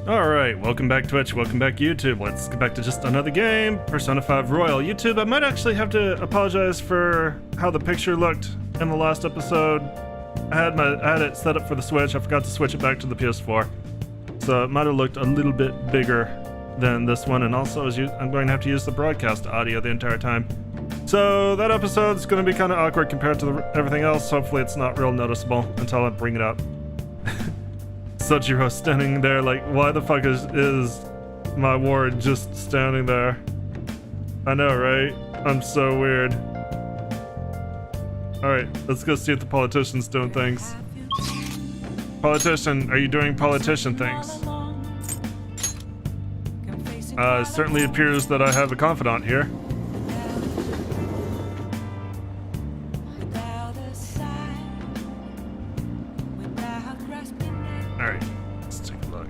Alright, welcome back Twitch, welcome back YouTube. Let's get back to just another game, Persona 5 Royal. YouTube, I might actually have to apologize for how the picture looked in the last episode. I had it set up for the Switch, I forgot to switch it back to the PS4. So it might have looked a little bit bigger than this one, and also I'm going to have to use the broadcast audio the entire time. So that episode's going to be kind of awkward compared to everything else. Hopefully it's not real noticeable until I bring it up. Sojiro standing there like, why the fuck is my ward just standing there? I know, right? I'm so weird. Alright, let's go see if the politician's doing things. Politician, are you doing politician things? It certainly appears that I have a confidant here. Alright, let's take a look.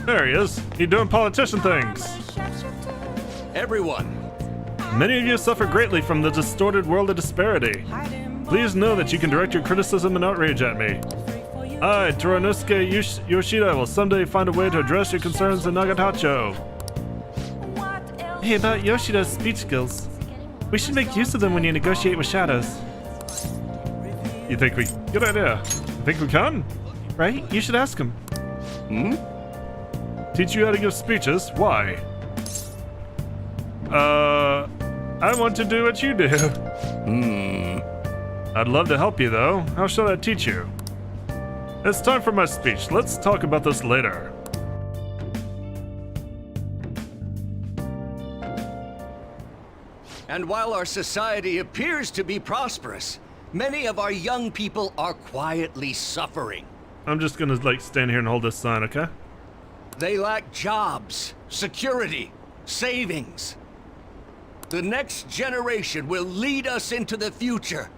There he is. He's doing politician things. Everyone. Many of you suffer greatly from the distorted world of disparity. Please know that you can direct your criticism and outrage at me. I, Toranosuke Yoshida, will someday find a way to address your concerns in Nagatacho. Hey, about Yoshida's speech skills. We should make use of them when you negotiate with shadows. You think we... Good idea. You think we can? Right? You should ask him. Teach you how to give speeches? Why? I want to do what you do. I'd love to help you, though. How shall I teach you? It's time for my speech. Let's talk about this later. And while our society appears to be prosperous, many of our young people are quietly suffering. I'm just gonna, like, stand here and hold this sign, okay? They lack jobs, security, savings. The next generation will lead us into the future,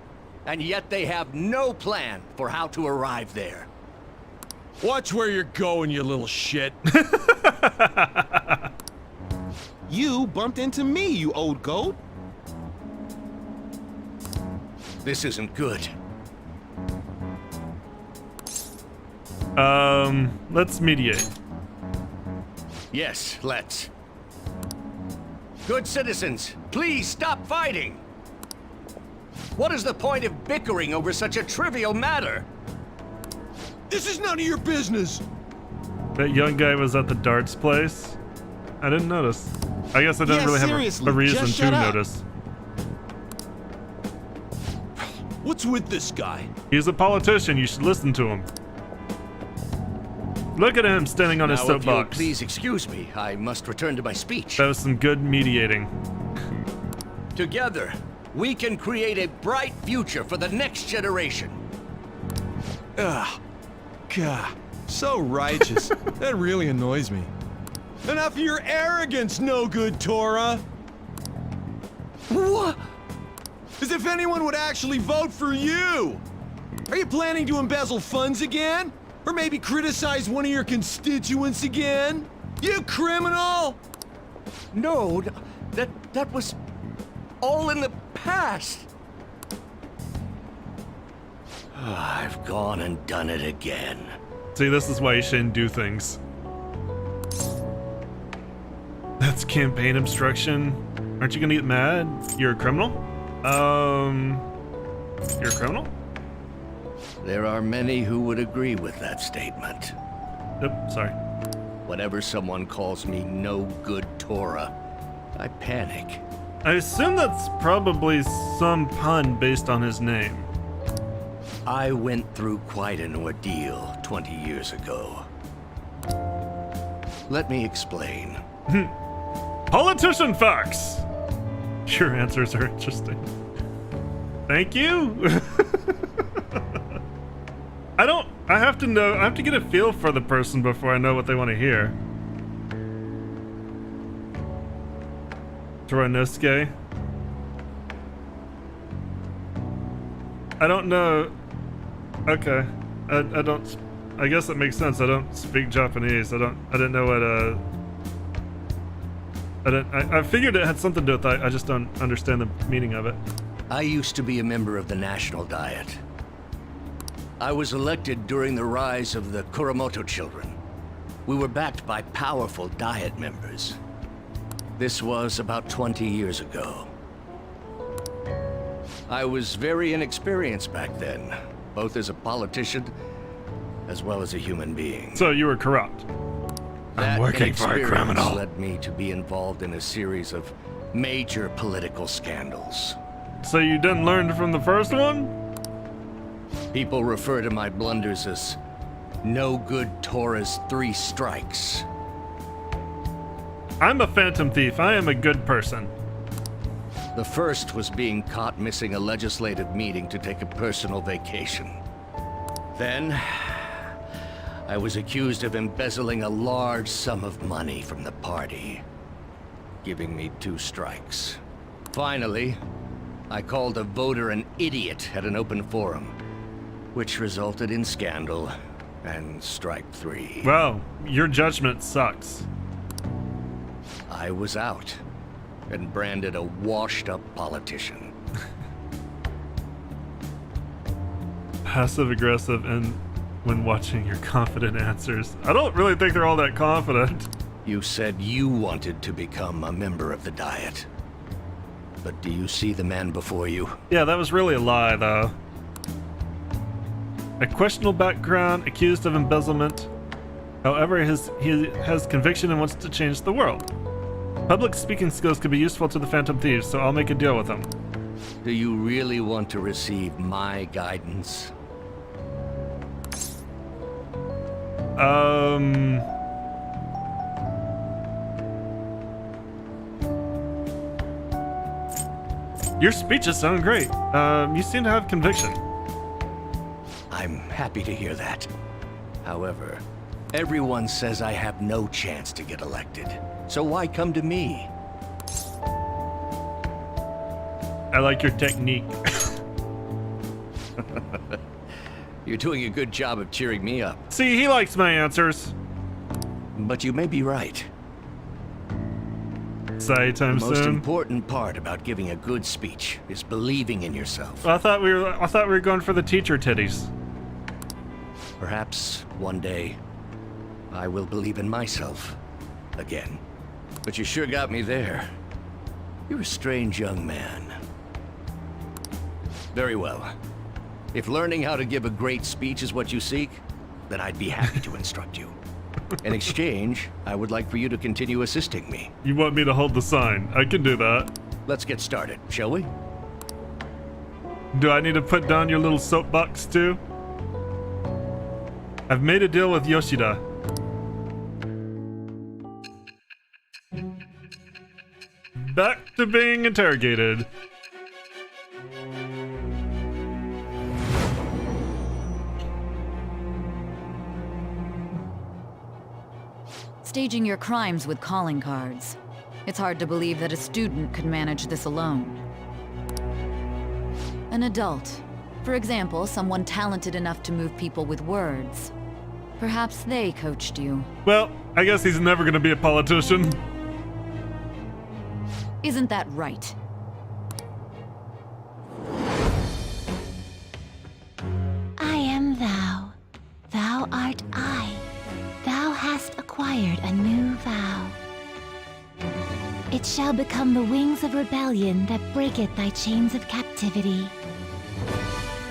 and yet they have no plan for how to arrive there. Watch where you're going, you little shit. You bumped into me, you old goat. This isn't good. Let's mediate. Yes, let's. Good citizens, please stop fighting. What is the point of bickering over such a trivial matter? This is none of your business. That young guy was at the darts place? I didn't notice. I guess I didn't really have a reason to notice. What's with this guy? He's a politician, you should listen to him. Look at him standing on his Now, if you'll soapbox. please excuse me, I must return to my speech. That was some good mediating. Together, we can create a bright future for the next generation. Ugh. God, so righteous. That really annoys me. Enough of your arrogance, no good Tora. What? As if anyone would actually vote for you. Are you planning to embezzle funds again? Or maybe criticize one of your constituents again? You criminal! No, that was all in the past. I've gone and done it again. See, this is why you shouldn't do things. That's campaign obstruction. Aren't you gonna get mad? You're a criminal? You're a criminal? There are many who would agree with that statement. Yep, sorry. Whenever someone calls me no good Tora, I panic. I assume that's probably some pun based on his name. I went through quite an ordeal 20 years ago. Let me explain. Politician facts! Your answers are interesting. Thank you? I have to get a feel for the person before I know what they want to hear. Toranosuke. I don't know. Okay. I guess it makes sense. I don't speak Japanese. I didn't know what, I figured it had something to do with that. I just don't understand the meaning of it. I used to be a member of the National Diet. I was elected during the rise of the Kuramoto children. We were backed by powerful Diet members. This was about 20 years ago. I was very inexperienced back then, both as a politician as well as a human being. So you were corrupt. That I'm working for a inexperience criminal. led me to be involved in a series of major political scandals. So you didn't learn from the first one? People refer to my blunders as no good Torah's 3 strikes. I'm a phantom thief. I am a good person. The first was being caught missing a legislative meeting to take a personal vacation. Then, I was accused of embezzling a large sum of money from the party, giving me 2 strikes. Finally, I called a voter an idiot at an open forum, which resulted in scandal and strike 3. Wow, your judgment sucks. I was out and branded a washed-up politician. Passive aggressive and when watching your confident answers. I don't really think they're all that confident. You said you wanted to become a member of the Diet. But do you see the man before you? Yeah, that was really a lie, though. A questionable background, accused of embezzlement. However, he has conviction and wants to change the world. Public speaking skills could be useful to the Phantom Thieves, so I'll make a deal with him. Do you really want to receive my guidance? Your speeches sound great. You seem to have conviction. I'm happy to hear that. However, everyone says I have no chance to get elected. So why come to me? I like your technique. You're doing a good job of cheering me up. See, he likes my answers. But you may be right. Say time The most soon. important part about giving a good speech is believing in yourself. I thought we were going for the teacher titties. Perhaps one day I will believe in myself again. But you sure got me there. You're a strange young man. Very well. If learning how to give a great speech is what you seek, then I'd be happy to instruct you. In exchange, I would like for you to continue assisting me. You want me to hold the sign? I can do that. Let's get started, shall we? Do I need to put down your little soapbox too? I've made a deal with Yoshida. Back to being interrogated. Staging your crimes with calling cards. It's hard to believe that a student could manage this alone. An adult. For example, someone talented enough to move people with words. Perhaps they coached you. Well, I guess he's never gonna be a politician. Isn't that right? I am thou. Thou art I. Thou hast acquired a new vow. It shall become the wings of rebellion that breaketh thy chains of captivity.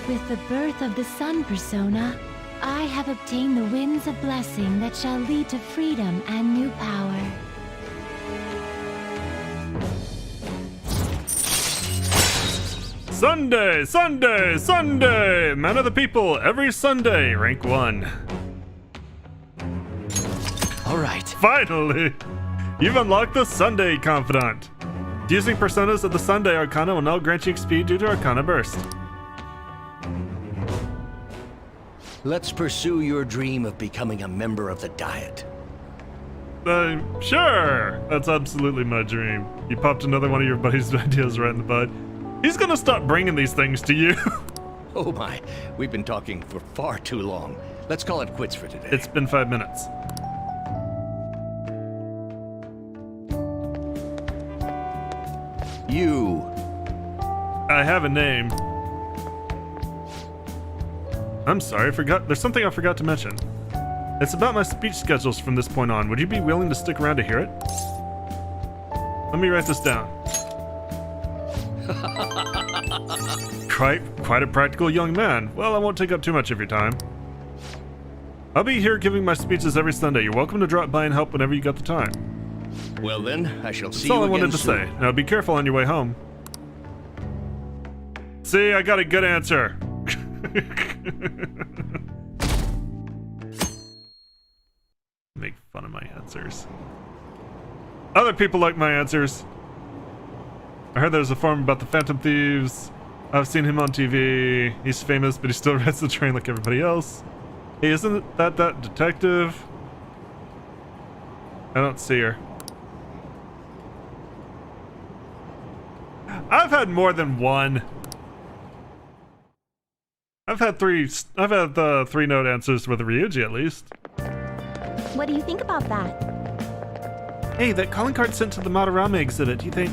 With the birth of the sun persona, I have obtained the winds of blessing that shall lead to freedom and new power. Sunday, Sunday, Sunday! Man of the people, every Sunday, rank 1. All right. Finally! You've unlocked the Sunday Confidant. Using personas of the Sunday Arcana will now grant you XP due to Arcana Burst. Let's pursue your dream of becoming a member of the Diet. Sure! That's absolutely my dream. You popped another one of your buddy's ideas right in the bud. He's gonna stop bringing these things to you. Oh my, we've been talking for far too long. Let's call it quits for today. It's been 5 minutes. You. I have a name. I'm sorry, I forgot. There's something I forgot to mention. It's about my speech schedules from this point on. Would you be willing to stick around to hear it? Let me write this down. Quite a practical young man. Well, I won't take up too much of your time. I'll be here giving my speeches every Sunday. You're welcome to drop by and help whenever you got the time. Well then, I shall see That's all you I wanted again to soon. say. Now be careful on your way home. See, I got a good answer. Make fun of my answers. Other people like my answers. I heard there's a forum about the Phantom Thieves. I've seen him on TV. He's famous, but he still rides the train like everybody else. Hey, isn't that detective? I don't see her. I've had more than one. I've had the 3-note answers with Ryuji at least. What do you think about that? Hey, that calling card sent to the Madarame exhibit, do you think?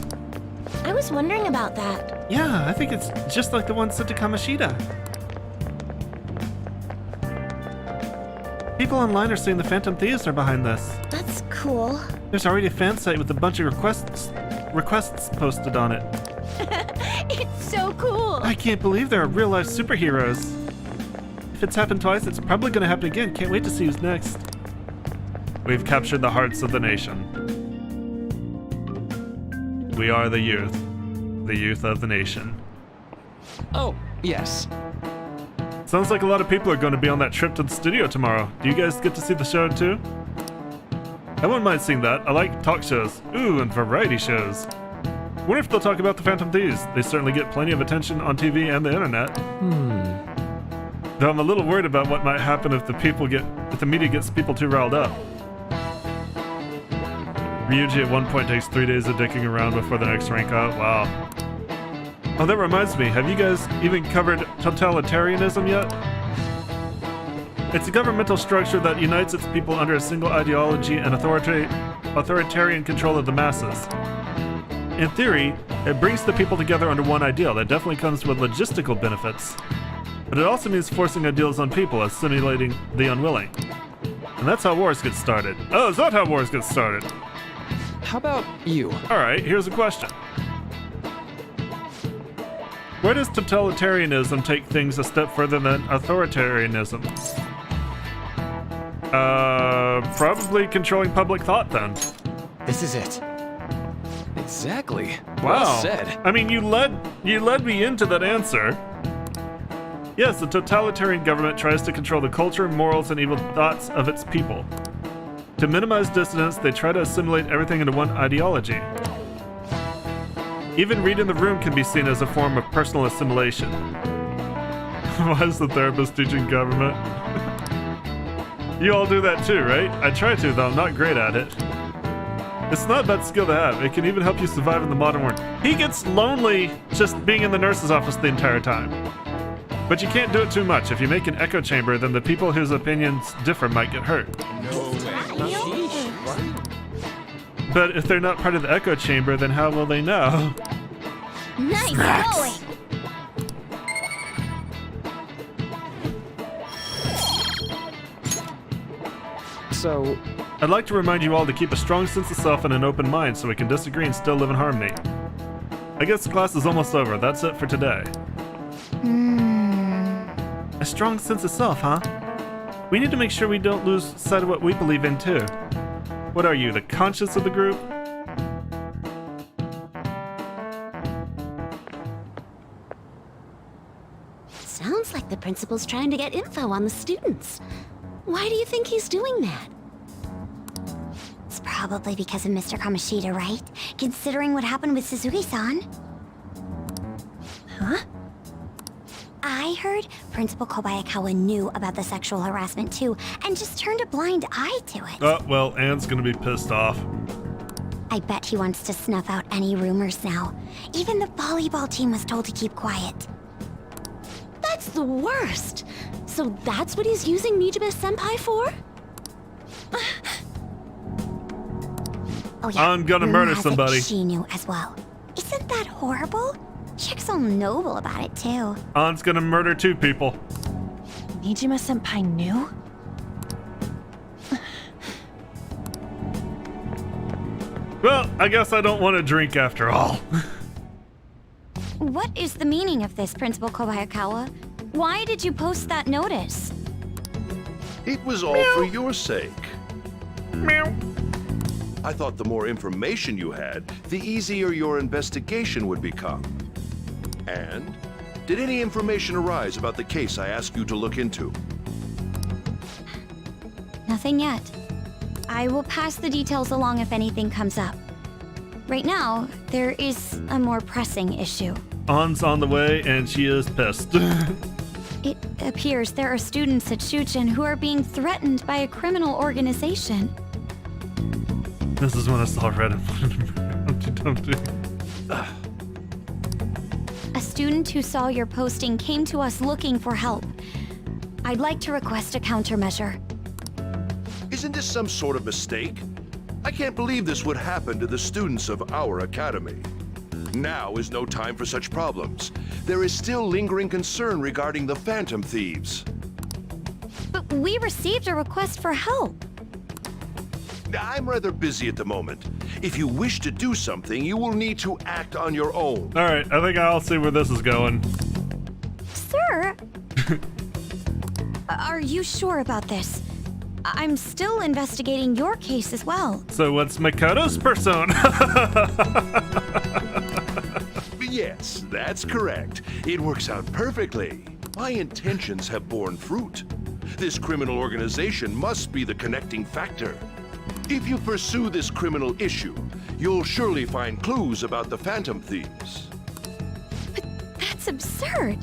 I was wondering about that. Yeah, I think it's just like the one sent to Kamoshida. People online are saying the Phantom Thieves are behind this. That's cool. There's already a fan site with a bunch of requests posted on it. It's so cool. I can't believe there are real-life superheroes. If it's happened twice, it's probably going to happen again. Can't wait to see who's next. We've captured the hearts of the nation. We are the youth of the nation. Oh, yes. Sounds like a lot of people are going to be on that trip to the studio tomorrow. Do you guys get to see the show too? I wouldn't mind seeing that. I like talk shows. Ooh, and variety shows. Wonder if they'll talk about the Phantom Thieves. They certainly get plenty of attention on TV and the internet. Though I'm a little worried about what might happen if the media gets people too riled up. Ryuji at one point takes 3 days of dicking around before the next rank up. Wow. Oh, that reminds me. Have you guys even covered totalitarianism yet? It's a governmental structure that unites its people under a single ideology and authoritarian control of the masses. In theory, it brings the people together under one ideal. That definitely comes with logistical benefits. But it also means forcing ideals on people, assimilating the unwilling. And that's how wars get started. Oh, is that how wars get started? How about you? Alright, here's a question. Where does totalitarianism take things a step further than authoritarianism? Probably controlling public thought then. This is it. Exactly. Wow. Well said. I mean, you led me into that answer. Yes, the totalitarian government tries to control the culture, morals, and evil thoughts of its people. To minimize dissidence, they try to assimilate everything into one ideology. Even reading the room can be seen as a form of personal assimilation. Why is the therapist teaching government? You all do that too, right? I try to, though I'm not great at it. It's not a bad skill to have. It can even help you survive in the modern world. He gets lonely just being in the nurse's office the entire time. But you can't do it too much. If you make an echo chamber, then the people whose opinions differ might get hurt. But if they're not part of the echo chamber, then how will they know? Nice going. So, I'd like to remind you all to keep a strong sense of self and an open mind so we can disagree and still live in harmony. I guess the class is almost over. That's it for today. A strong sense of self, huh? We need to make sure we don't lose sight of what we believe in, too. What are you, the conscience of the group? Sounds like the principal's trying to get info on the students. Why do you think he's doing that? It's probably because of Mr. Kamoshida, right? Considering what happened with Suzuki-san. Huh? I heard Principal Kobayakawa knew about the sexual harassment too, and just turned a blind eye to it. Oh, well, Anne's gonna be pissed off. I bet he wants to snuff out any rumors now. Even the volleyball team was told to keep quiet. That's the worst! So that's what he's using Mijime-senpai for? Oh yeah, I'm gonna murder rumor has it somebody. She knew as well. Isn't that horrible? Chick's all noble about it too. An's gonna murder 2 people. Nijima-senpai knew? Well, I guess I don't want to drink after all. What is the meaning of this, Principal Kobayakawa? Why did you post that notice? It was all for your sake. Meow. I thought the more information you had, the easier your investigation would become. And did any information arise about the case I asked you to look into? Nothing yet. I will pass the details along if anything comes up. Right now, there is a more pressing issue. An's on the way, and she is pissed. It appears there are students at Shuchen who are being threatened by a criminal organization. This is when I saw Reddit. Humpty Dumpty. A student who saw your posting came to us looking for help. I'd like to request a countermeasure. Isn't this some sort of mistake? I can't believe this would happen to the students of our academy. Now is no time for such problems. There is still lingering concern regarding the Phantom Thieves. But we received a request for help. I'm rather busy at the moment. If you wish to do something, you will need to act on your own. All right, I think I'll see where this is going. Sir? Are you sure about this? I'm still investigating your case as well. So what's Makoto's persona? Yes, that's correct. It works out perfectly. My intentions have borne fruit. This criminal organization must be the connecting factor. If you pursue this criminal issue, you'll surely find clues about the Phantom Thieves. But that's absurd.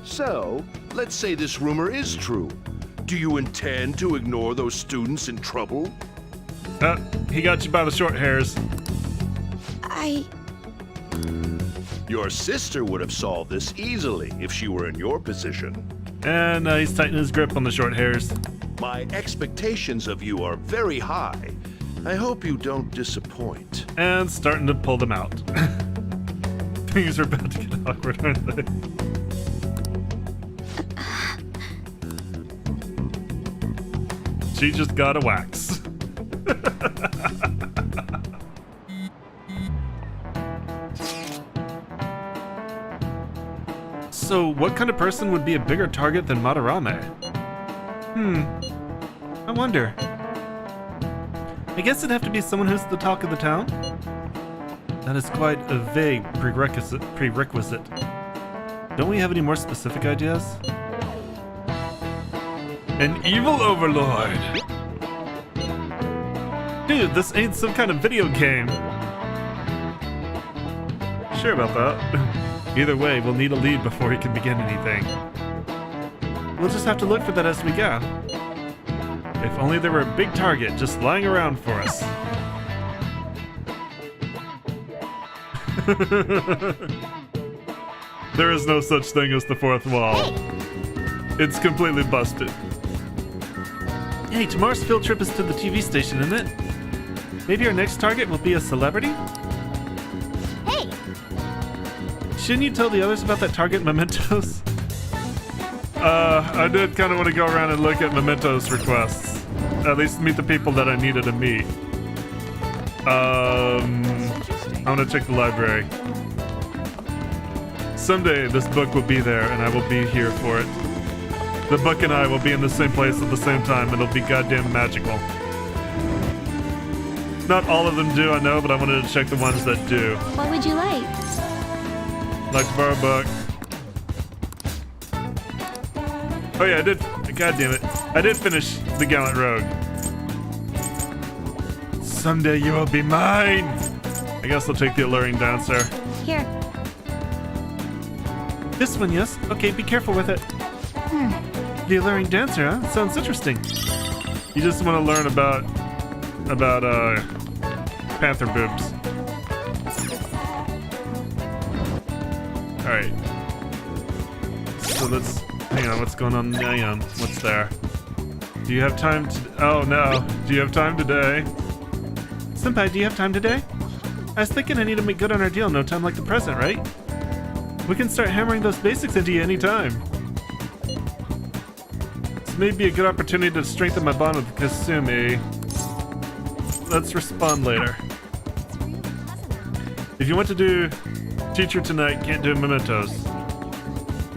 So, let's say this rumor is true. Do you intend to ignore those students in trouble? He got you by the short hairs. Your sister would have solved this easily if she were in your position. And he's tightening his grip on the short hairs. My expectations of you are very high. I hope you don't disappoint. And starting to pull them out. Things are about to get awkward, aren't they? She just got a wax. So, what kind of person would be a bigger target than Madarame? I wonder. I guess it'd have to be someone who's the talk of the town? That is quite a vague prerequisite. Don't we have any more specific ideas? An evil overlord! Dude, this ain't some kind of video game. Sure about that. Either way, we'll need a lead before he can begin anything. We'll just have to look for that as we go. If only there were a big target just lying around for us. There is no such thing as the fourth wall. It's completely busted. Hey, tomorrow's field trip is to the TV station, isn't it? Maybe our next target will be a celebrity? Hey! Shouldn't you tell the others about that target mementos? I did kind of want to go around and look at mementos requests. At least meet the people that I needed to meet. I want to check the library. Someday this book will be there and I will be here for it. The book and I will be in the same place at the same time and it'll be goddamn magical. Not all of them do, I know, but I wanted to check the ones that do. What would you like? Like to borrow a book. Oh yeah, I did. God damn it. I did finish The Gallant Rogue. Someday you will be mine. I guess I'll take the Alluring Dancer. Here. This one, yes. Okay, be careful with it. The Alluring Dancer, huh? Sounds interesting. You just want to learn about panther boobs. Alright. So let's... Hang on, what's going on? Hang on, what's there? Do you have time to... Oh no. Do you have time today? Senpai, do you have time today? I was thinking I need to make good on our deal no time like the present, right? We can start hammering those basics into you anytime. This may be a good opportunity to strengthen my bond with Kasumi. Let's respond later. If you want to do teacher tonight, can't do mementos.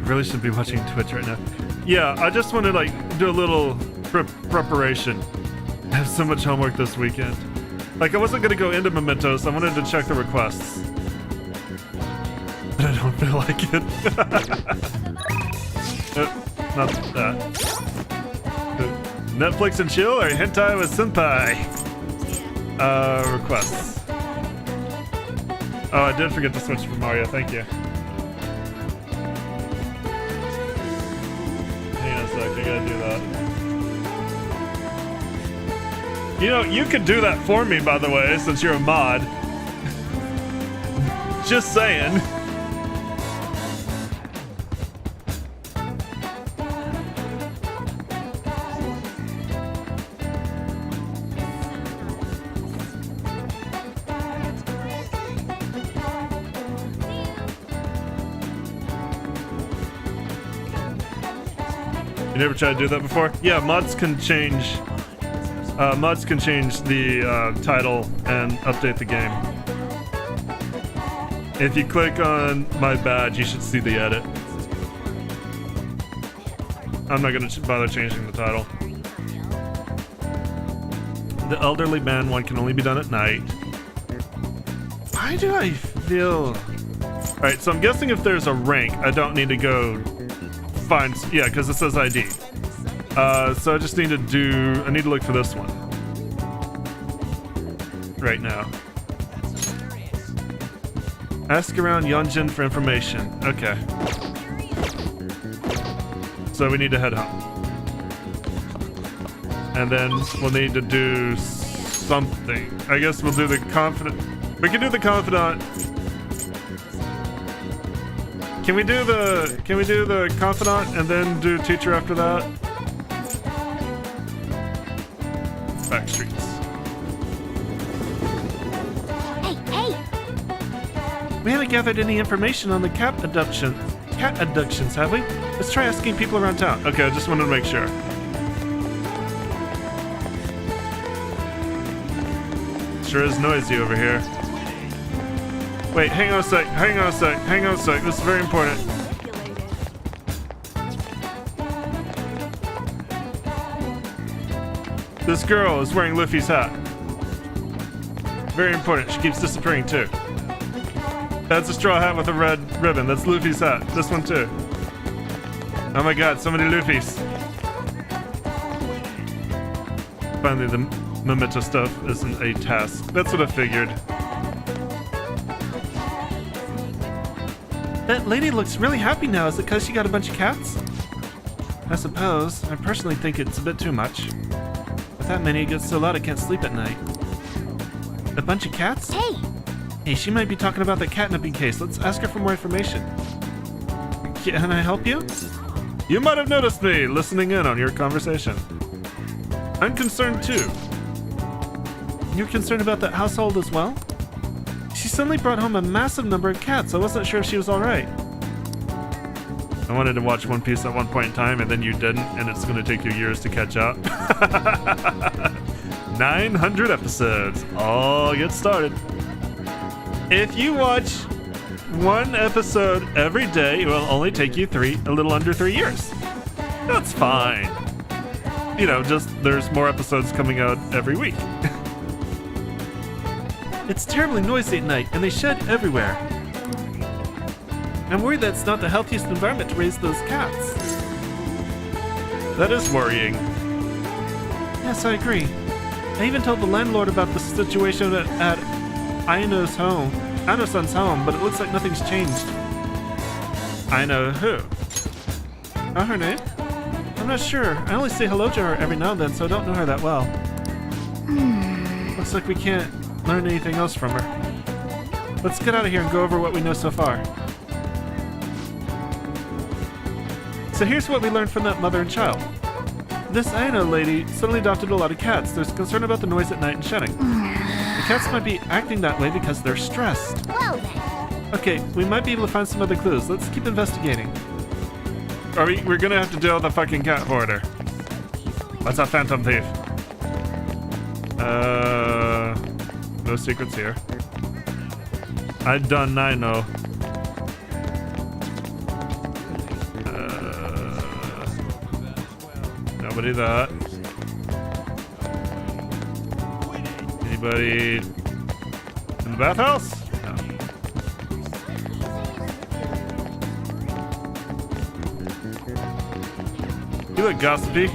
Really should be watching Twitch right now. Yeah, I just want to like do a little preparation. I have so much homework this weekend. Like I wasn't gonna go into mementos. I wanted to check the requests, but I don't feel like it. Not that. Netflix and chill or hentai with senpai? Requests. Oh, I did forget to switch for Mario. Thank you. Hang on a sec. I gotta do that. You know, you could do that for me, by the way, since you're a mod. Just saying. You never tried to do that before? Yeah, mods can change the title and update the game. If you click on my badge, you should see the edit. I'm not gonna bother changing the title. The elderly man one can only be done at night. Why do I feel... Alright, so I'm guessing if there's a rank, I don't need to go find... Yeah, because it says ID. So I just need to I need to look for this one. Right now. Ask around Yonjin for information. Okay. So we need to head home. And then we'll need to do something. I guess we'll do the confidant. We can do the confidant. Can we do the confidant and then do teacher after that? Back streets. Hey! We haven't gathered any information on the cat abductions, have we? Let's try asking people around town. Okay, I just wanted to make sure. Sure is noisy over here. Wait, hang on a sec. This is very important. This girl is wearing Luffy's hat. Very important. She keeps disappearing too. That's a straw hat with a red ribbon. That's Luffy's hat. This one too. Oh my god, so many Luffys. Finally, the memento stuff isn't a task. That's what I figured. That lady looks really happy now. Is it because she got a bunch of cats? I suppose. I personally think it's a bit too much. With that many, it gets so loud I can't sleep at night. A bunch of cats? Hey! Hey, she might be talking about the catnapping case. Let's ask her for more information. Can I help you? You might have noticed me listening in on your conversation. I'm concerned too. You're concerned about that household as well? She suddenly brought home a massive number of cats. I wasn't sure if she was alright. I wanted to watch One Piece at one point in time, and then you didn't, and it's going to take you years to catch up. 900 episodes. All get started. If you watch one episode every day, it will only take you a little under 3 years. That's fine. You know, just there's more episodes coming out every week. It's terribly noisy at night, and they shed everywhere. I'm worried that's not the healthiest environment to raise those cats. That is worrying. Yes, I agree. I even told the landlord about the situation at Aino-san's home, but it looks like nothing's changed. Aino who? Oh, her name? I'm not sure. I only say hello to her every now and then, so I don't know her that well. Looks like we can't learn anything else from her. Let's get out of here and go over what we know so far. So here's what we learned from that mother and child. This Aino lady suddenly adopted a lot of cats. There's concern about the noise at night and shedding. The cats might be acting that way because they're stressed. Well then. Okay, we might be able to find some other clues. Let's keep investigating. We're gonna have to deal with the fucking cat hoarder. What's a phantom thief? No secrets here. I don't know. Nobody that. Anybody in the bathhouse? No. You look gossipy.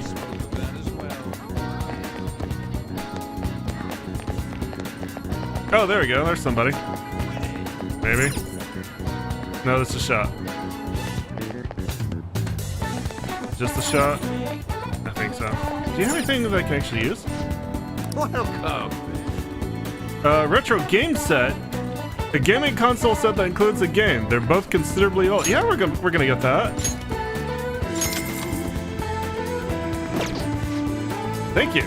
Oh, there we go. There's somebody. Maybe. No, that's a shot. Just a shot? I think so. Do you have anything that I can actually use? Welcome. Retro game set. A gaming console set that includes a game. They're both considerably old. Yeah, we're gonna get that. Thank you.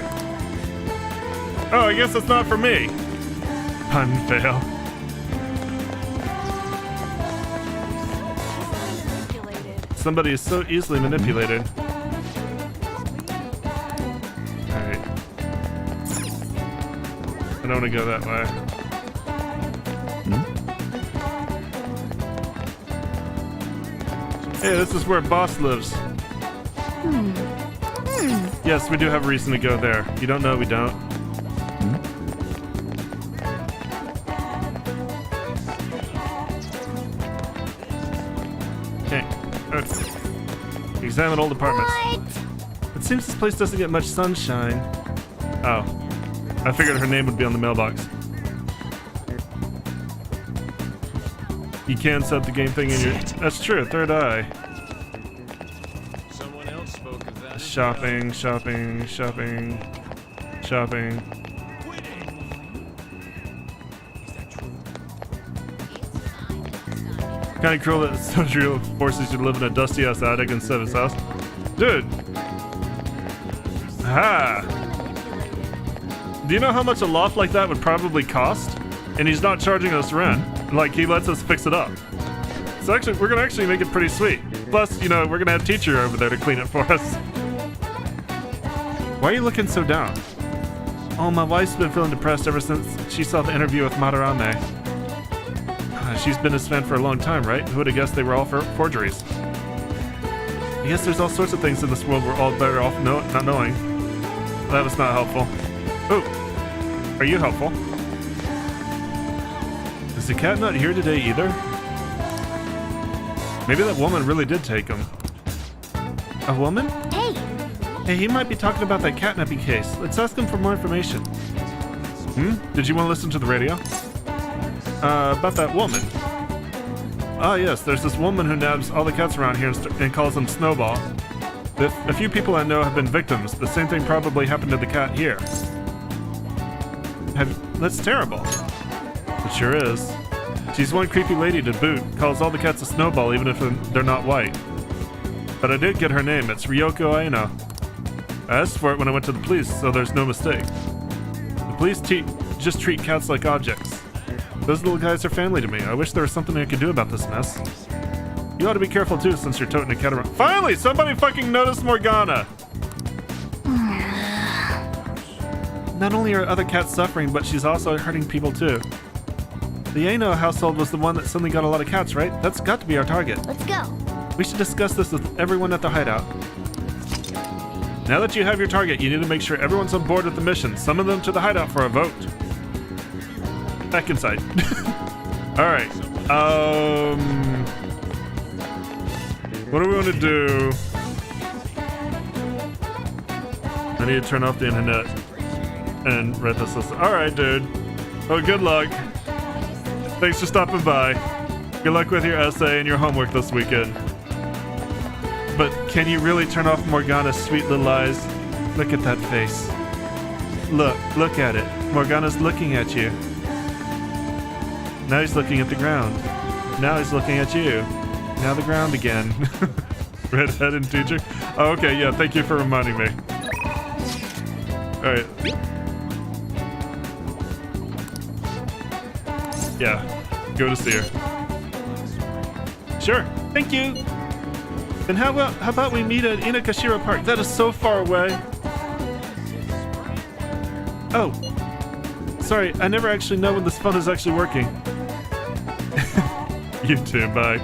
Oh, I guess it's not for me. Pun fail. Somebody is so easily manipulated. Alright. I don't want to go that way. Hey, this is where Boss lives. Yes, we do have a reason to go there. You don't know we don't. Okay. Examine old apartments. It seems this place doesn't get much sunshine. Oh. I figured her name would be on the mailbox. You can set the game thing in your... That's true, third eye. Someone else spoke of that. Shopping. Kinda cruel that Soju forces you to live in a dusty ass attic instead of his house. Dude! Ha! Do you know how much a loft like that would probably cost? And he's not charging us rent. Like, he lets us fix it up. So actually, we're gonna actually make it pretty sweet. Plus, you know, we're gonna have teacher over there to clean it for us. Why are you looking so down? Oh, my wife's been feeling depressed ever since she saw the interview with Madarame. She's been his fan for a long time, right? Who would have guessed they were all forgeries? I guess there's all sorts of things in this world we're all better off not knowing. That was not helpful. Oh, are you helpful? Is the cat not here today either? Maybe that woman really did take him. A woman? Hey! Hey, he might be talking about that catnapping case. Let's ask him for more information. Did you want to listen to the radio? About that woman. Ah, yes, there's this woman who nabs all the cats around here and calls them Snowball. A few people I know have been victims. The same thing probably happened to the cat here. That's terrible. It sure is. She's one creepy lady to boot. Calls all the cats a Snowball even if they're not white. But I did get her name. It's Ryoko Aino. I asked for it when I went to the police, so there's no mistake. The police just treat cats like objects. Those little guys are family to me. I wish there was something I could do about this mess. You ought to be careful too, since you're toting a cat around. Finally, somebody fucking noticed Morgana! Not only are other cats suffering, but she's also hurting people too. The Aino household was the one that suddenly got a lot of cats, right? That's got to be our target. Let's go. We should discuss this with everyone at the hideout. Now that you have your target, you need to make sure everyone's on board with the mission. Summon them to the hideout for a vote. Back inside. Alright. What do we want to do? I need to turn off the internet and read this list. Alright, dude. Well, good luck. Thanks for stopping by. Good luck with your essay and your homework this weekend. But can you really turn off Morgana's sweet little eyes? Look at that face. Look at it. Morgana's looking at you. Now he's looking at the ground. Now he's looking at you. Now the ground again. Redheaded teacher? Oh, okay, yeah, thank you for reminding me. Alright. Yeah, go to see her. Sure, thank you. Then how about we meet at Inokashira Park? That is so far away. Oh. Sorry, I never actually know when this phone is actually working. You too, bye.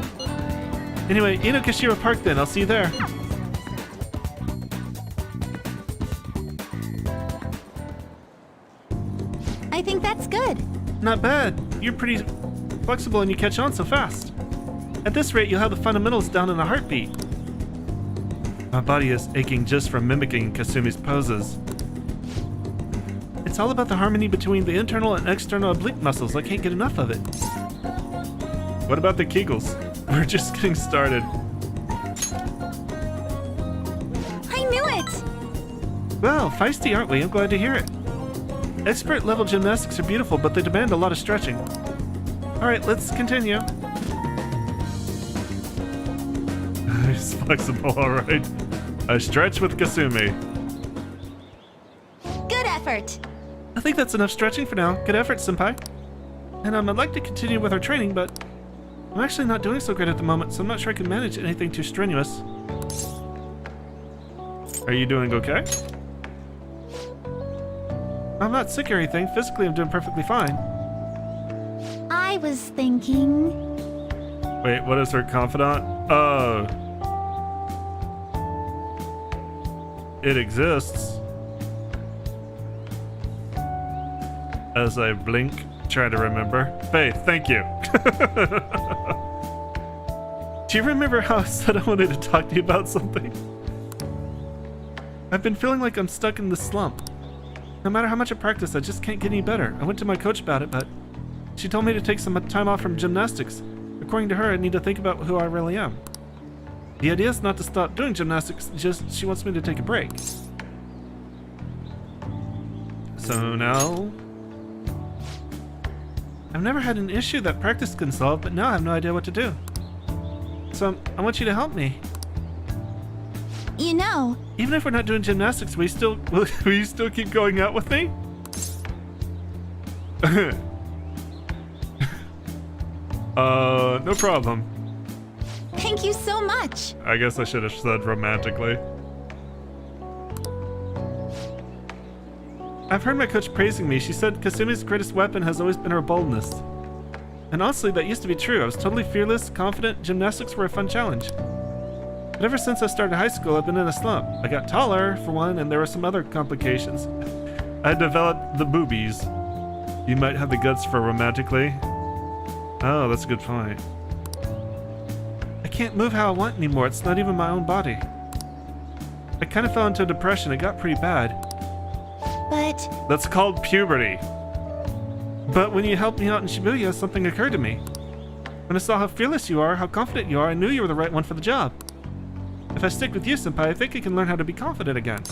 Anyway, Inokashira Park then. I'll see you there. I think that's good. Not bad. You're pretty flexible and you catch on so fast. At this rate, you'll have the fundamentals down in a heartbeat. My body is aching just from mimicking Kasumi's poses. It's all about the harmony between the internal and external oblique muscles. I can't get enough of it. What about the Kegels? We're just getting started. I knew it! Well, feisty, aren't we? I'm glad to hear it. Expert level gymnastics are beautiful, but they demand a lot of stretching. Alright, let's continue. He's flexible, alright. I stretch with Kasumi. Good effort! I think that's enough stretching for now. Good effort, senpai. And I'd like to continue with our training, but I'm actually not doing so great at the moment, so I'm not sure I can manage anything too strenuous. Are you doing okay? I'm not sick or anything. Physically, I'm doing perfectly fine. I was thinking... Wait, what is her confidant? It exists. As I blink, try to remember. Faith, thank you. Do you remember how I said I wanted to talk to you about something? I've been feeling like I'm stuck in this slump. No matter how much I practice, I just can't get any better. I went to my coach about it, but she told me to take some time off from gymnastics. According to her, I need to think about who I really am. The idea is not to stop doing gymnastics, just she wants me to take a break. So now... I've never had an issue that practice can solve, but now I have no idea what to do. So I want you to help me. You know... Even if we're not doing gymnastics, will you still keep going out with me? No problem. Thank you so much! I guess I should have said romantically. I've heard my coach praising me. She said Kasumi's greatest weapon has always been her boldness. And honestly, that used to be true. I was totally fearless, confident. Gymnastics were a fun challenge. But ever since I started high school, I've been in a slump. I got taller, for one, and there were some other complications. I developed the boobies. You might have the guts for romantically. Oh, that's a good point. I can't move how I want anymore. It's not even my own body. I kind of fell into depression. It got pretty bad. But... That's called puberty. But when you helped me out in Shibuya, something occurred to me. When I saw how fearless you are, how confident you are, I knew you were the right one for the job. If I stick with you, senpai, I think I can learn how to be confident again.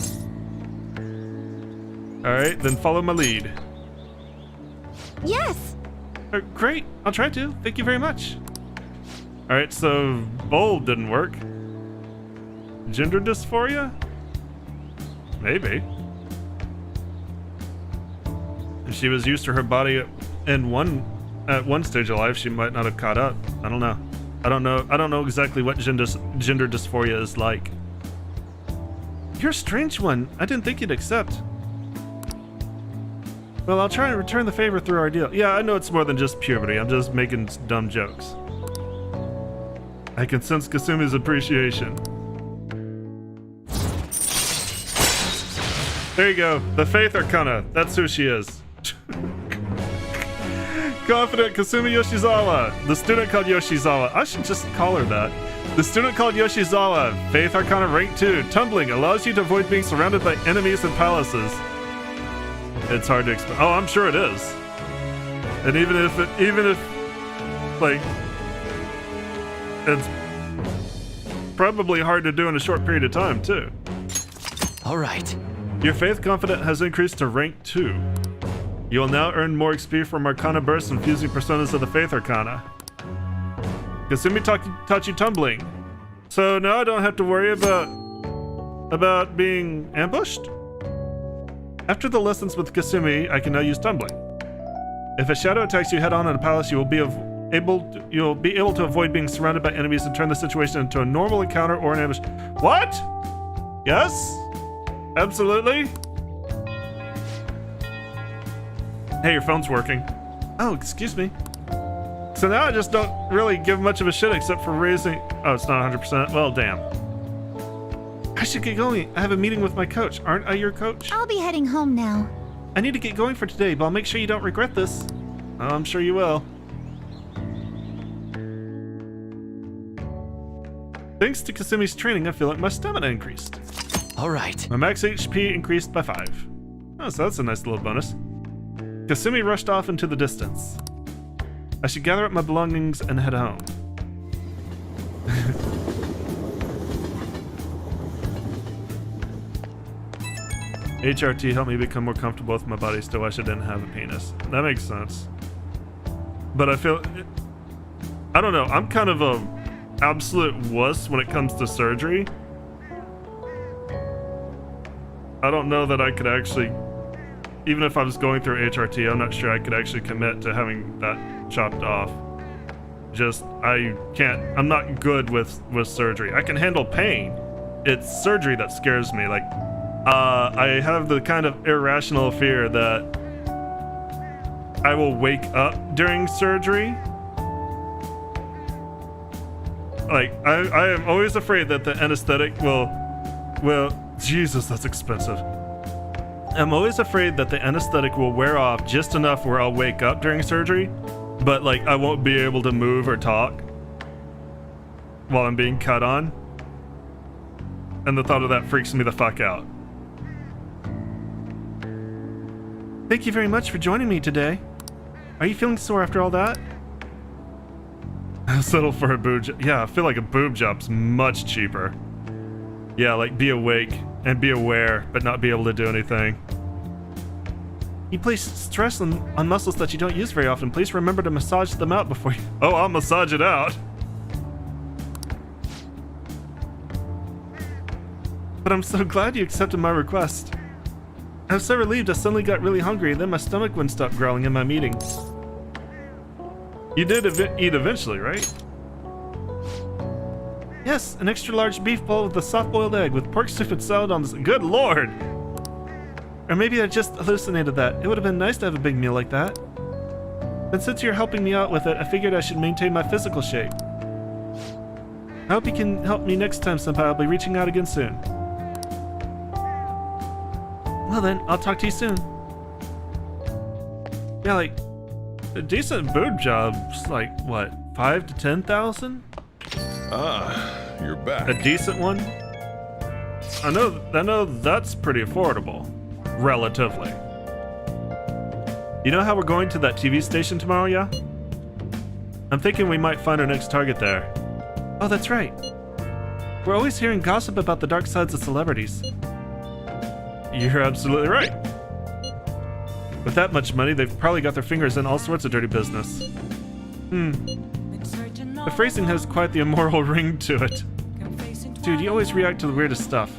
Alright, then follow my lead. Yes! Great, I'll try to. Thank you very much. Alright, so bold didn't work. Gender dysphoria? Maybe. If she was used to her body at one stage of life, she might not have caught up. I don't know. I don't know exactly what gender dysphoria is like. You're a strange one. I didn't think you'd accept. Well, I'll try and return the favor through our deal. Yeah, I know it's more than just puberty. I'm just making dumb jokes. I can sense Kasumi's appreciation. There you go. The Faith Arcana. That's who she is. Confident Kasumi Yoshizawa. The student called Yoshizawa. I should just call her that. The student called Yoshizawa. Faith Arcana rank 2. Tumbling allows you to avoid being surrounded by enemies and palaces. It's hard to explain. Oh, I'm sure it is. And even if like, it's probably hard to do in a short period of time too. All right. Your Faith Confident has increased to rank 2. You will now earn more XP from Arcana Bursts and fusing personas of the Faith Arcana. Kasumi taught you tumbling. So now I don't have to worry about being ambushed? After the lessons with Kasumi, I can now use tumbling. If a shadow attacks you head-on in a palace, you'll be able to avoid being surrounded by enemies and turn the situation into a normal encounter or an ambush. What? Yes? Absolutely? Hey, your phone's working. Oh, excuse me. So now I just don't really give much of a shit except for raising... Oh, it's not 100%. Well, damn. I should get going. I have a meeting with my coach. Aren't I your coach? I'll be heading home now. I need to get going for today, but I'll make sure you don't regret this. Oh, I'm sure you will. Thanks to Kasumi's training, I feel like my stamina increased. All right. My max HP increased by 5. Oh, so that's a nice little bonus. Kasumi rushed off into the distance. I should gather up my belongings and head home. HRT helped me become more comfortable with my body, still wish I didn't have a penis. That makes sense. But I feel... I don't know, I'm kind of a absolute wuss when it comes to surgery. I don't know that I could actually... Even if I was going through HRT, I'm not sure I could actually commit to having that chopped off. Just, I can't... I'm not good with surgery. I can handle pain. It's surgery that scares me. Like, I have the kind of irrational fear that I will wake up during surgery. Like, I am always afraid that the anesthetic will, Jesus, that's expensive. I'm always afraid that the anesthetic will wear off just enough where I'll wake up during surgery, but like I won't be able to move or talk while I'm being cut on. And the thought of that freaks me the fuck out. Thank you very much for joining me today. Are you feeling sore after all that? I'll settle for a boob job. Yeah, I feel like a boob job's much cheaper. Yeah, like be awake and be aware, but not be able to do anything. You place stress on muscles that you don't use very often. Please remember to massage them out before you... Oh, I'll massage it out. But I'm so glad you accepted my request. I was so relieved I suddenly got really hungry, and then my stomach wouldn't stop growling in my meetings. You did eat eventually, right? Yes, an extra large beef bowl with a soft-boiled egg with pork soup and salad on this. Good lord! Or maybe I just hallucinated that. It would have been nice to have a big meal like that. And since you're helping me out with it, I figured I should maintain my physical shape. I hope you can help me next time, Senpai. I'll be reaching out again soon. Well then, I'll talk to you soon. Yeah, like, a decent boob job's like, what, 5 to 10,000? Ah, you're back. A decent one? I know that's pretty affordable. Relatively. You know how we're going to that TV station tomorrow, yeah? I'm thinking we might find our next target there. Oh, that's right. We're always hearing gossip about the dark sides of celebrities. You're absolutely right. With that much money, they've probably got their fingers in all sorts of dirty business. The phrasing has quite the immoral ring to it. Dude, you always react to the weirdest stuff.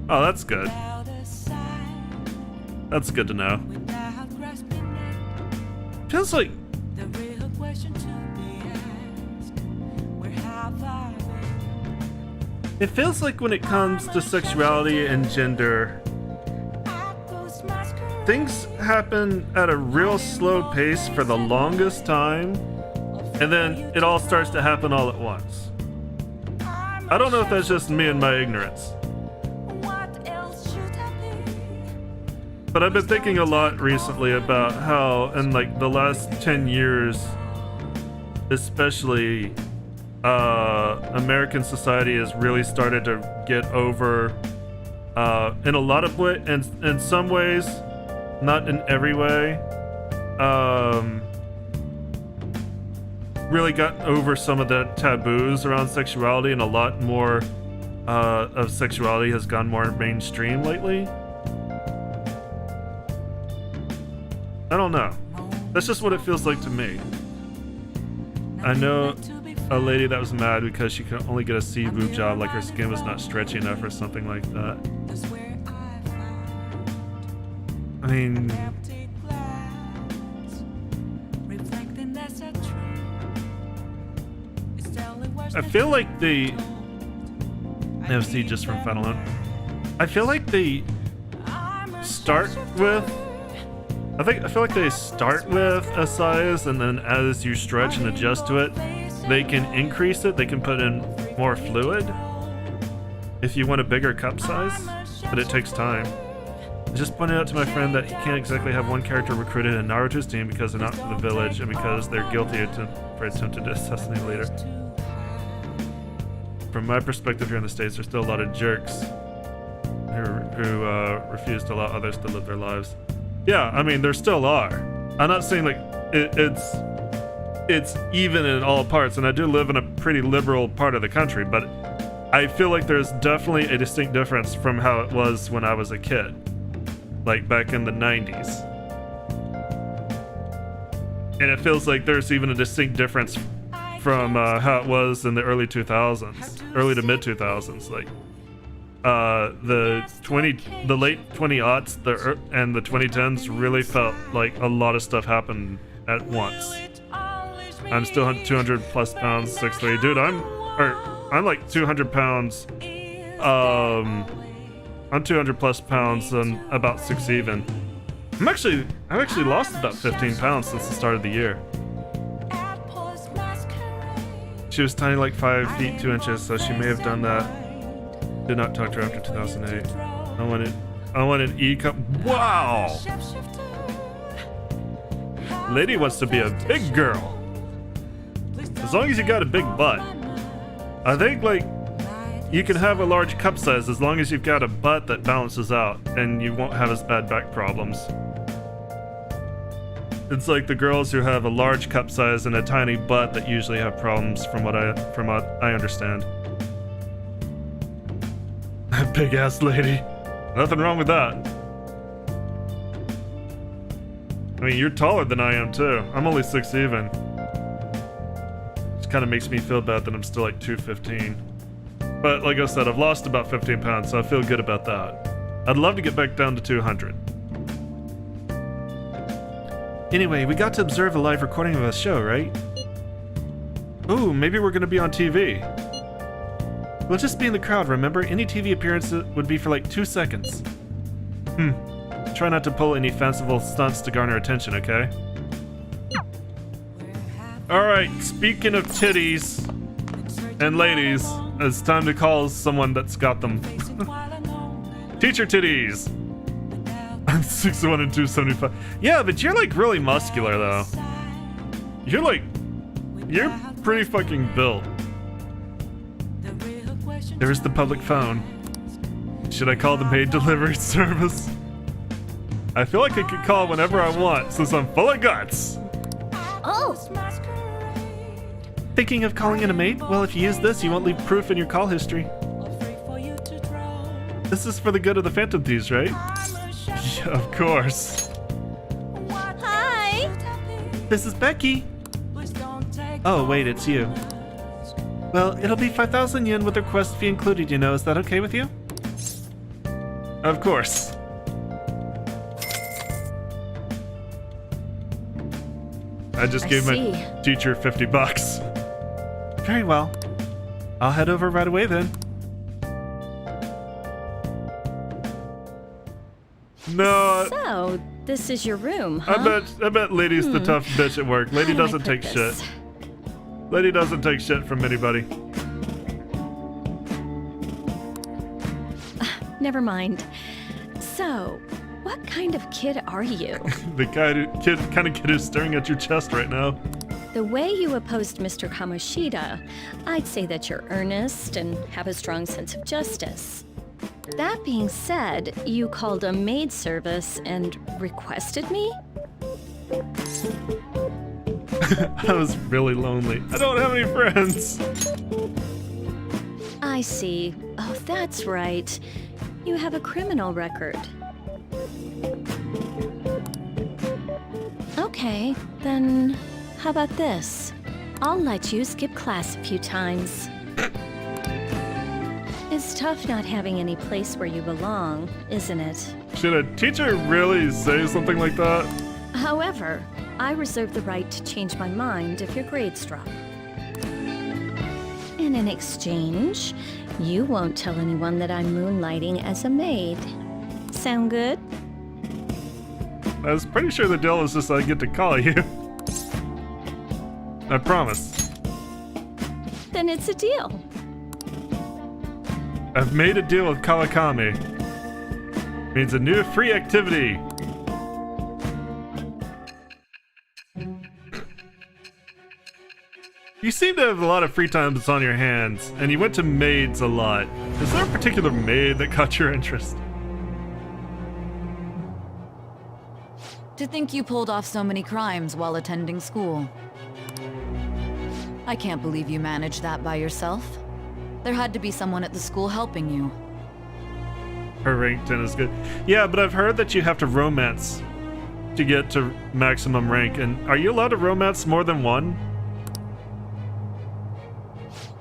Oh, that's good. That's good to know. Feels like... It feels like when it comes to sexuality and gender, things happen at a real slow pace for the longest time, and then it all starts to happen all at once. I don't know if that's just me and my ignorance. But I've been thinking a lot recently about how in like the last 10 years, especially, American society has really started to get over, in a lot of ways, and in some ways, not in every way, really got over some of the taboos around sexuality, and a lot more of sexuality has gone more mainstream lately. I don't know. That's just what it feels like to me. I know a lady that was mad because she could only get a C boob job, like her skin was not stretchy enough or something like that. I mean... I feel like the... No, see, just from Final Note. I feel like the start with. I feel like they start with a size, and then as you stretch and adjust to it, they can increase it. They can put in more fluid if you want a bigger cup size, but it takes time. I just pointed out to my friend that he can't exactly have one character recruited in Naruto's team because they're not from the village and because they're guilty for attempted to assassinate a leader. From my perspective here in the States, there's still a lot of jerks who refuse to allow others to live their lives. Yeah, I mean, there still are. I'm not saying like it's even in all parts, and I do live in a pretty liberal part of the country, but I feel like there's definitely a distinct difference from how it was when I was a kid, like back in the 90s. And it feels like there's even a distinct difference from how it was in the early 2000s, early to mid 2000s, like the late 20-aughts and the 2010s really felt like a lot of stuff happened at once. I'm still 200 plus pounds, 6'3". Dude, I'm like 200 pounds. I'm 200 plus pounds and about 6 even. I've actually lost about 15 pounds since the start of the year. She was tiny, like 5 feet 2 inches, so she may have done that. Did not talk to her after 2008. I want an E cup. Wow! Lady wants to be a big girl. As long as you got a big butt. I think like you can have a large cup size as long as you've got a butt that balances out and you won't have as bad back problems. It's like the girls who have a large cup size and a tiny butt that usually have problems from what I understand. Big ass lady. Nothing wrong with that. I mean, you're taller than I am too. I'm only 6 even. Just kind of makes me feel bad that I'm still like 215. But like I said, I've lost about 15 pounds, so I feel good about that. I'd love to get back down to 200. Anyway, we got to observe a live recording of a show, right? Ooh, maybe we're gonna be on TV. We'll just be in the crowd, remember? Any TV appearance would be for like 2 seconds. Try not to pull any fanciful stunts to garner attention, okay? Alright, speaking of titties and ladies, it's time to call someone that's got them. Teacher titties! I'm 6'1" and 275. Yeah, but you're like really muscular though. You're pretty fucking built. There's the public phone. Should I call the maid delivery service? I feel like I could call whenever I want since I'm full of guts. Oh! Thinking of calling in a maid? Well, if you use this, you won't leave proof in your call history. This is for the good of the Phantom Thieves, right? Yeah, of course. Hi! This is Becky. Oh, wait, it's you. Well, it'll be 5,000 yen with the request fee included, you know. Is that okay with you? Of course. I just gave my teacher 50 bucks. Very well. I'll head over right away then. No. So, this is your room, huh? I bet Lady's the tough bitch at work. Lady doesn't take shit. Lady doesn't take shit from anybody. Never mind. So, what kind of kid are you? The kind of kid who's staring at your chest right now. The way you opposed Mr. Kamoshida, I'd say that you're earnest and have a strong sense of justice. That being said, you called a maid service and requested me? I was really lonely. I don't have any friends. I see. Oh, that's right. You have a criminal record. Okay, then how about this? I'll let you skip class a few times. It's tough not having any place where you belong, isn't it? Should a teacher really say something like that? However, I reserve the right to change my mind if your grades drop. And in exchange, you won't tell anyone that I'm moonlighting as a maid. Sound good? I was pretty sure the deal was just I get to call you. I promise. Then it's a deal. I've made a deal with Kawakami. Means a new free activity. You seem to have a lot of free time that's on your hands, and you went to maids a lot. Is there a particular maid that caught your interest? To think you pulled off so many crimes while attending school. I can't believe you managed that by yourself. There had to be someone at the school helping you. Her rank 10 is good. Yeah, but I've heard that you have to romance to get to maximum rank, and are you allowed to romance more than one?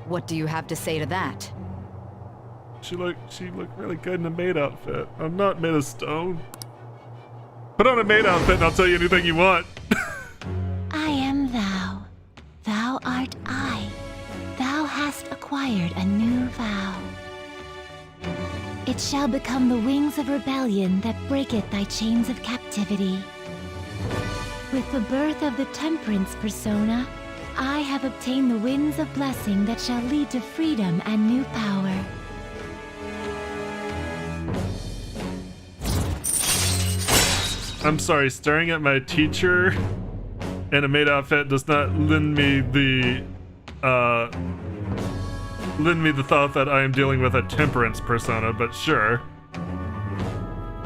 What do you have to say to that? She looked really good in a maid outfit. I'm not made of stone. Put on a maid outfit and I'll tell you anything you want. I am thou. Thou art I. Thou hast acquired a new vow. It shall become the wings of rebellion that breaketh thy chains of captivity. With the birth of the temperance persona, I have obtained the winds of blessing that shall lead to freedom and new power. I'm sorry, staring at my teacher in a maid outfit does not lend me the thought that I am dealing with a temperance persona, but sure.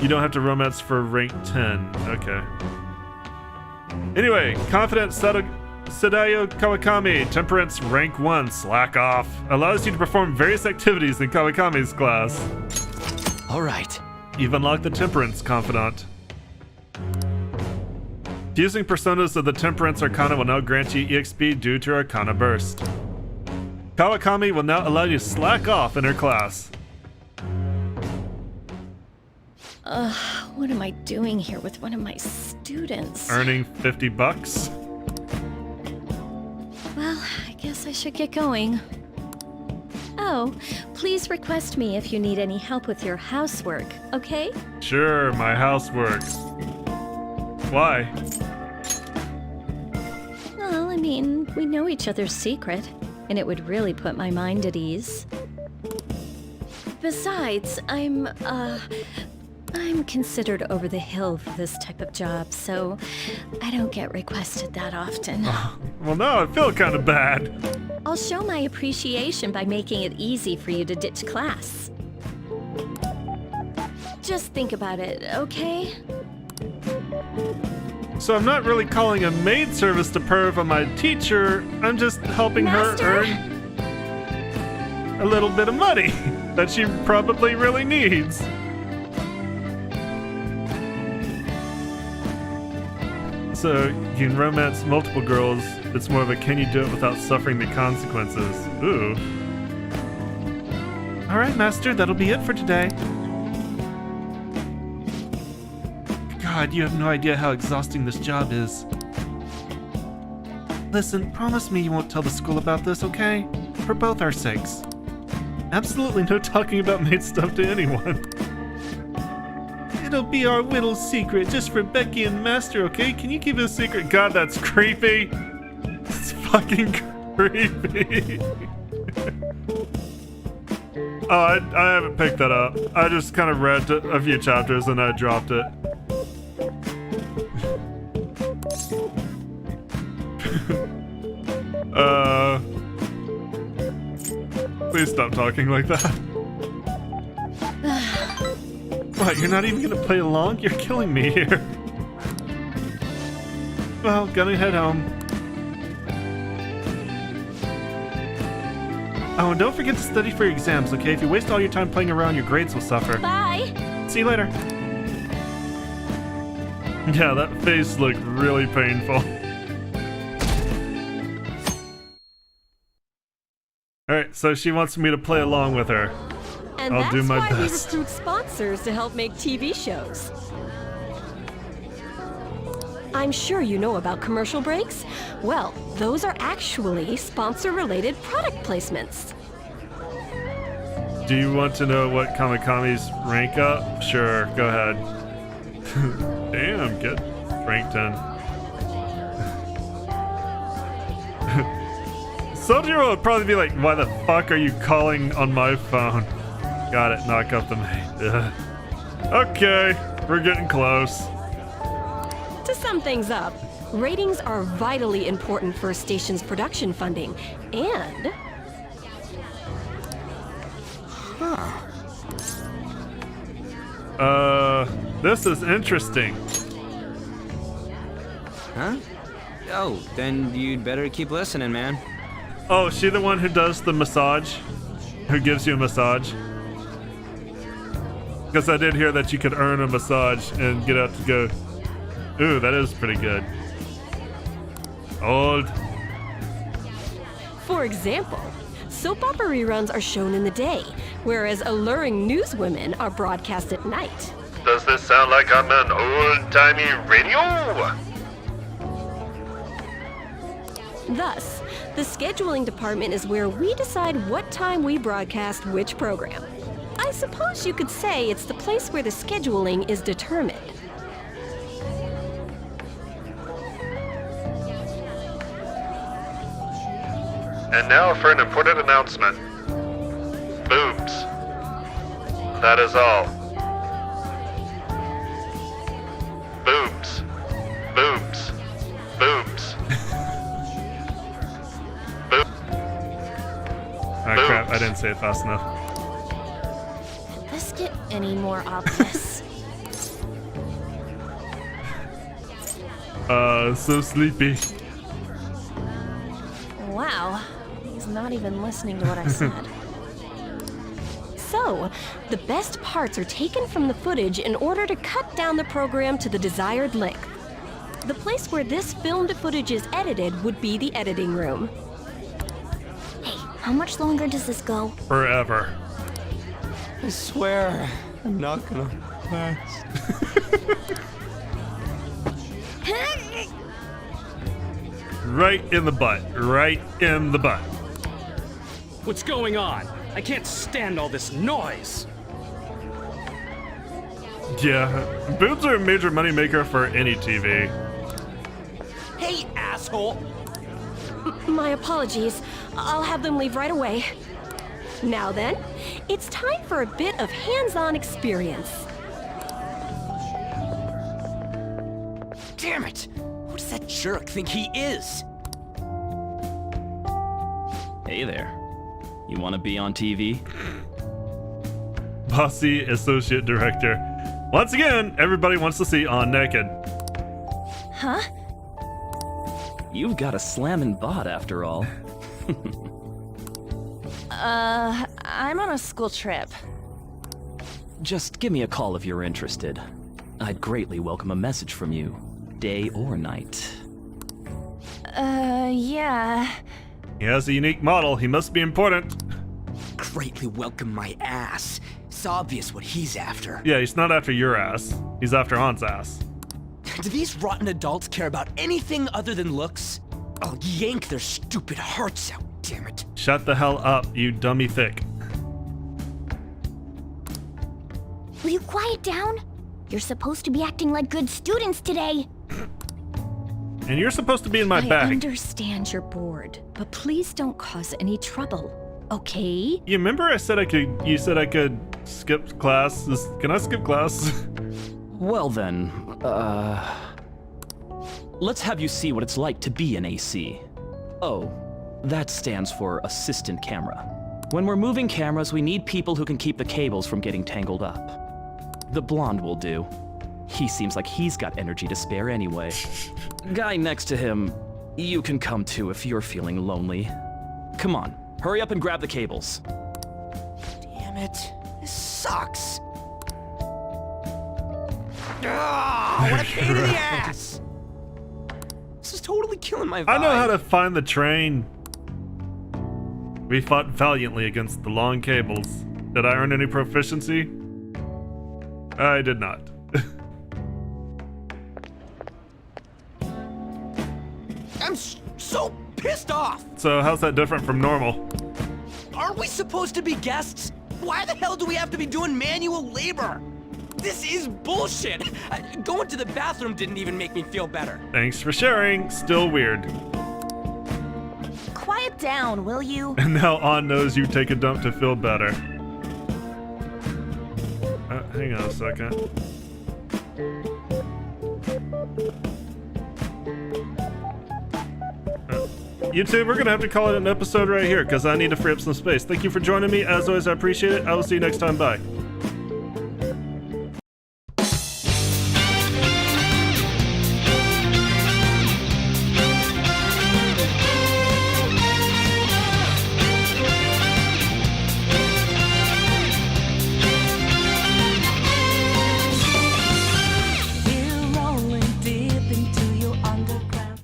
You don't have to romance for rank 10. Okay. Anyway, confident Sadayo Kawakami, temperance rank 1, slack off. Allows you to perform various activities in Kawakami's class. All right. You've unlocked the temperance confidant. Using personas of the Temperance Arcana will now grant you EXP due to Arcana Burst. Kawakami will now allow you to slack off in her class. What am I doing here with one of my students? Earning $50. Well, I guess I should get going. Oh, please request me if you need any help with your housework, okay? Sure, my housework. Why? Well, I mean, we know each other's secret, and it would really put my mind at ease. Besides, I'm considered over the hill for this type of job, so I don't get requested that often. Well, now I feel kind of bad. I'll show my appreciation by making it easy for you to ditch class. Just think about it, okay? So I'm not really calling a maid service to perv on my teacher. I'm just helping Master? her earn a little bit of money that she probably really needs. So you can romance multiple girls. It's more of a can you do it without suffering the consequences. Ooh. All right, Master, that'll be it for today. God, you have no idea how exhausting this job is. Listen, promise me you won't tell the school about this, okay? For both our sakes. Absolutely no talking about maid stuff to anyone. It'll be our little secret just for Becky and Master, okay? Can you keep it a secret? God, that's creepy. It's fucking creepy. Oh, I haven't picked that up. I just kind of read a few chapters and I dropped it. Please stop talking like that. What, you're not even gonna play along? You're killing me here. Well, gonna head home. Oh, and don't forget to study for your exams, okay? If you waste all your time playing around, your grades will suffer. Bye! See you later. Yeah, that face looked really painful. Alright, so she wants me to play along with her. And I'll that's do my why best. we recruit sponsors to help make TV shows. I'm sure you know about commercial breaks. Well, those are actually sponsor-related product placements. Do you want to know what Kamikami's rank up? Sure, go ahead. Damn, get Frankton. Soldier would probably be like, why the fuck are you calling on my phone? Got it, knock up the maid. Okay, we're getting close. To sum things up, ratings are vitally important for a station's production funding, and... This is interesting. Huh? Oh, then you'd better keep listening, man. Oh, is she the one who does the massage? Who gives you a massage? Because I did hear that you could earn a massage and get out to go. Ooh, that is pretty good. Old. For example, soap opera reruns are shown in the day, whereas alluring newswomen are broadcast at night. Does this sound like I'm an old-timey radio? Thus, the scheduling department is where we decide what time we broadcast which program. I suppose you could say it's the place where the scheduling is determined. And now for an important announcement. Boobs. That is all. Boobs. Boobs. Boobs. Ah, crap, I didn't say it fast enough. Could this get any more obvious? So sleepy. Wow, he's not even listening to what I said. So, the best parts are taken from the footage in order to cut down the program to the desired length. The place where this filmed footage is edited would be the editing room. Hey, how much longer does this go? Forever. I swear, I'm not gonna last. Right in the butt. Right in the butt. What's going on? I can't stand all this noise. Yeah, boobs are a major moneymaker for any TV. Hey, asshole! My apologies. I'll have them leave right away. Now then, it's time for a bit of hands-on experience. Damn it! Who does that jerk think he is? Hey there. You want to be on TV? Bossy Associate Director. Once again, everybody wants to see On Naked. Huh? You've got a slammin' bot after all. I'm on a school trip. Just give me a call if you're interested. I'd greatly welcome a message from you, day or night. Yeah. He has a unique model. He must be important. Greatly welcome my ass. It's obvious what he's after. Yeah, he's not after your ass. He's after Han's ass. Do these rotten adults care about anything other than looks? I'll yank their stupid hearts out, damn it. Shut the hell up, you dummy thick. Will you quiet down? You're supposed to be acting like good students today. And you're supposed to be in my I bag. understand you're bored, but please don't cause any trouble, okay? You remember I said I could, you said I could skip class? Can I skip class? Well then, let's have you see what it's like to be an AC. Oh, that stands for Assistant Camera. When we're moving cameras, we need people who can keep the cables from getting tangled up. The blonde will do. He seems like he's got energy to spare anyway. Guy next to him, you can come too if you're feeling lonely. Come on, hurry up and grab the cables. Damn it. This sucks. Oh, what a pain in the ass! This is totally killing my vibe. I know how to find the train. We fought valiantly against the long cables. Did I earn any proficiency? I did not. I'm so pissed off! So how's that different from normal? Aren't we supposed to be guests? Why the hell do we have to be doing manual labor? This is bullshit! Going to the bathroom didn't even make me feel better. Thanks for sharing. Still weird. Quiet down, will you? And now On knows you take a dump to feel better. Hang on a second. YouTube, we're gonna have to call it an episode right here because I need to free up some space. Thank you for joining me. As always, I appreciate it. I will see you next time. Bye.